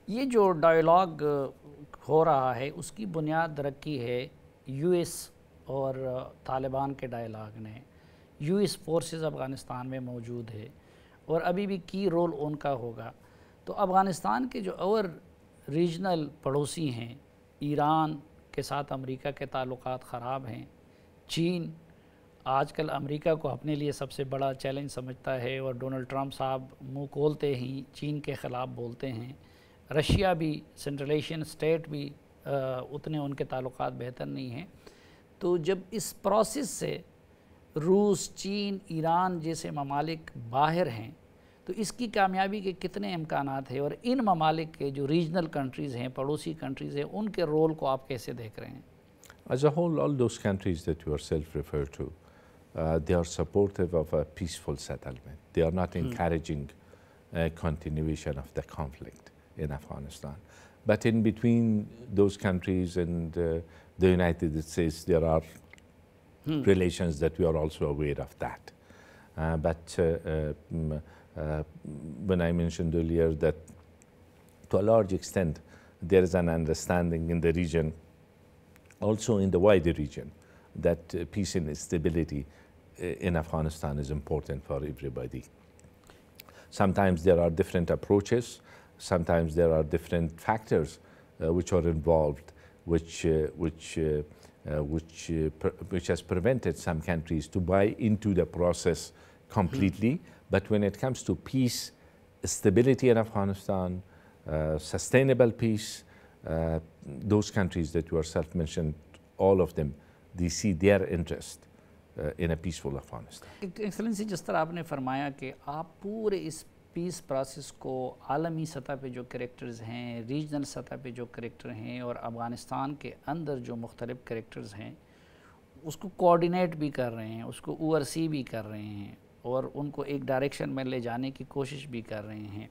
ये जो डायलॉग हो रहा है उसकी बुनियाद रखी है यूएस और तालिबान के डायलॉग ने। यूएस फोर्सेस अफ़गानिस्तान में मौजूद है और अभी भी की रोल उनका होगा। तो अफ़गानिस्तान के जो और रीजनल पड़ोसी हैं, ईरान के साथ अमेरिका के ताल्लुकात ख़राब हैं। चीन आजकल अमेरिका को अपने लिए सबसे बड़ा चैलेंज समझता है और डोनाल्ड ट्रंप साहब मुंह खोलते ही चीन के ख़िलाफ़ बोलते हैं। रशिया भी, सेंट्रल एशियन स्टेट भी उतने उनके ताल्लुकात बेहतर नहीं हैं। तो जब इस प्रोसेस से रूस, चीन, ईरान जैसे ममालिक बाहर हैं तो इसकी कामयाबी के कितने इम्कानात हैं, और इन ममालिक के जो रीजनल कंट्रीज़ हैं, पड़ोसी कंट्रीज़ हैं, उनके रोल को आप कैसे देख रहे हैं? As a whole, all those countries that you yourself refer to, they are supportive of a peaceful settlement. They are not encouraging a continuation of the conflict in Afghanistan. But in between those countries and the United States, there are relations that we are also aware of that. When I mentioned earlier that to a large extent there is an understanding in the region, also in the wider region, that peace and stability in Afghanistan is important for everybody. Sometimes there are different approaches, sometimes there are different factors which are involved, which has prevented some countries to buy into the process completely. But when it comes to peace, stability in Afghanistan, sustainable peace, those countries that you yourself mentioned, all of them, they see their interest in a peaceful Afghanistan. Excellency, जिस तरह आपने फरमाया कि आप पूरे इस peace process को आलमी सतह पे जो कैरेक्टर्स हैं, रीजनल सतह पे जो कैरेक्टर हैं और अफ़गानिस्तान के अंदर जो मुख्तलिफ कैरेक्टर्स हैं उसको कोऑर्डिनेट भी कर रहे हैं, उसको ओवरसी भी कर रहे हैं और उनको एक डायरेक्शन में ले जाने की कोशिश भी कर रहे हैं।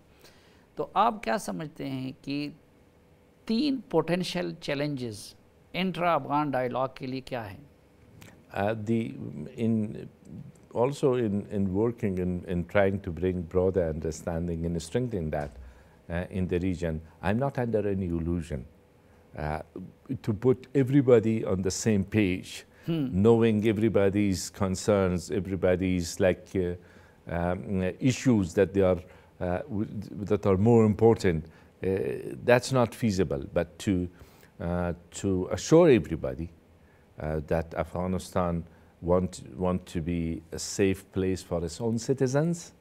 तो आप क्या समझते हैं कि 3 potential challenges intra Afghan dialogue के लिए क्या है? Also in working in trying to bring broader understanding and strengthening that in the region, I'm not under any illusion to put everybody on the same page, knowing everybody's concerns, everybody's issues that they are that are more important. That's not feasible. But to assure everybody that Afghanistan want to be a safe place for its own citizens,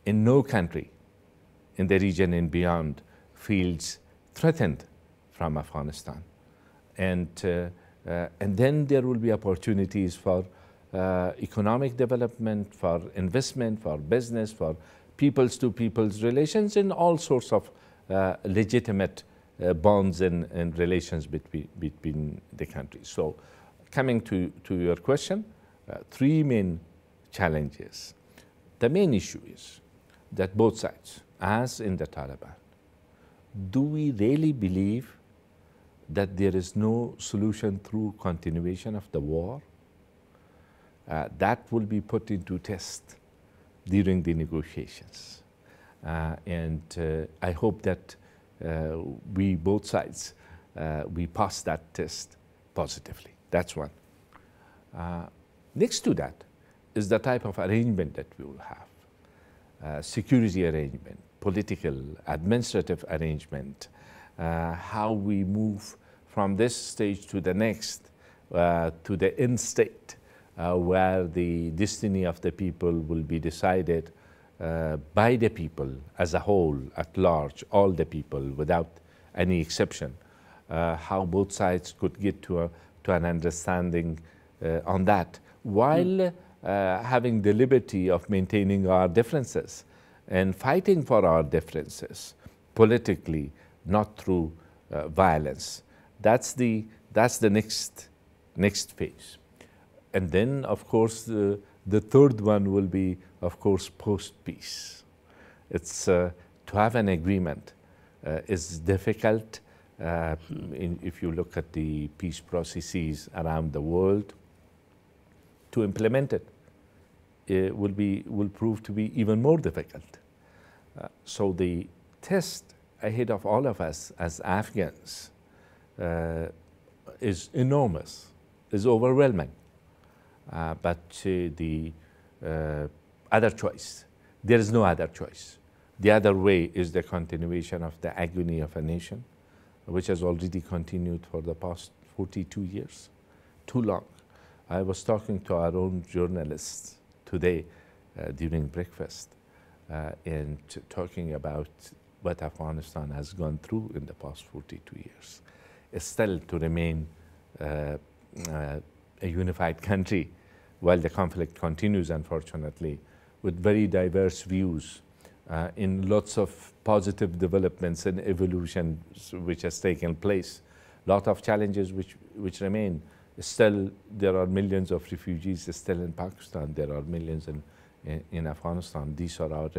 and no country in the region and beyond feels threatened from Afghanistan. And then there will be opportunities for economic development, for investment, for business, for peoples to peoples relations, and all sorts of legitimate bonds and relations between the countries. So coming to your question, 3 main challenges. The main issue is that both sides, as in the Taliban, do we really believe that there is no solution through continuation of the war? That will be put into test during the negotiations. And I hope that we, both sides, we pass that test positively. That's one. Next to that is the type of arrangement that we will have. Security arrangement, political, administrative arrangement, how we move from this stage to the next, to the end state, where the destiny of the people will be decided by the people as a whole, at large, all the people without any exception. How both sides could get to an understanding on that, while having the liberty of maintaining our differences and fighting for our differences politically, not through violence. That's the next phase. And then, of course, the third one will be, of course, post-peace. It's to have an agreement is difficult. If you look at the peace processes around the world, to implement it, will prove to be even more difficult. So the test ahead of all of us as Afghans is enormous, is overwhelming. But the other choice, there is no other choice. The other way is the continuation of the agony of a nation, which has already continued for the past 42 years, too long. I was talking to our own journalists today during breakfast and talking about what Afghanistan has gone through in the past 42 years. It's still to remain a unified country while the conflict continues, unfortunately, with very diverse views in lots of positive developments and evolution which has taken place. A lot of challenges which remain. Still, there are millions of refugees still in Pakistan. There are millions in Afghanistan. These are our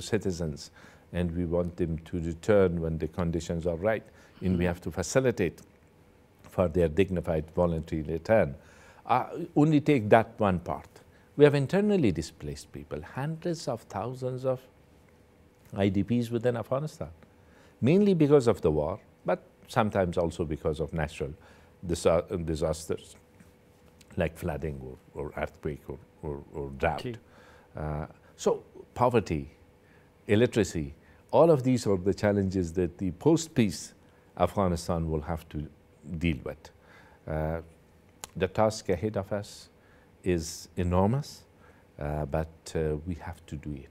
citizens, and we want them to return when the conditions are right, and we have to facilitate for their dignified voluntary return. Only take that one part. We have internally displaced people, hundreds of thousands of IDPs within Afghanistan, mainly because of the war, but sometimes also because of natural disasters like flooding or earthquake or drought. So poverty, illiteracy, all of these are the challenges that the post-peace Afghanistan will have to deal with. The task ahead of us is enormous, but we have to do it.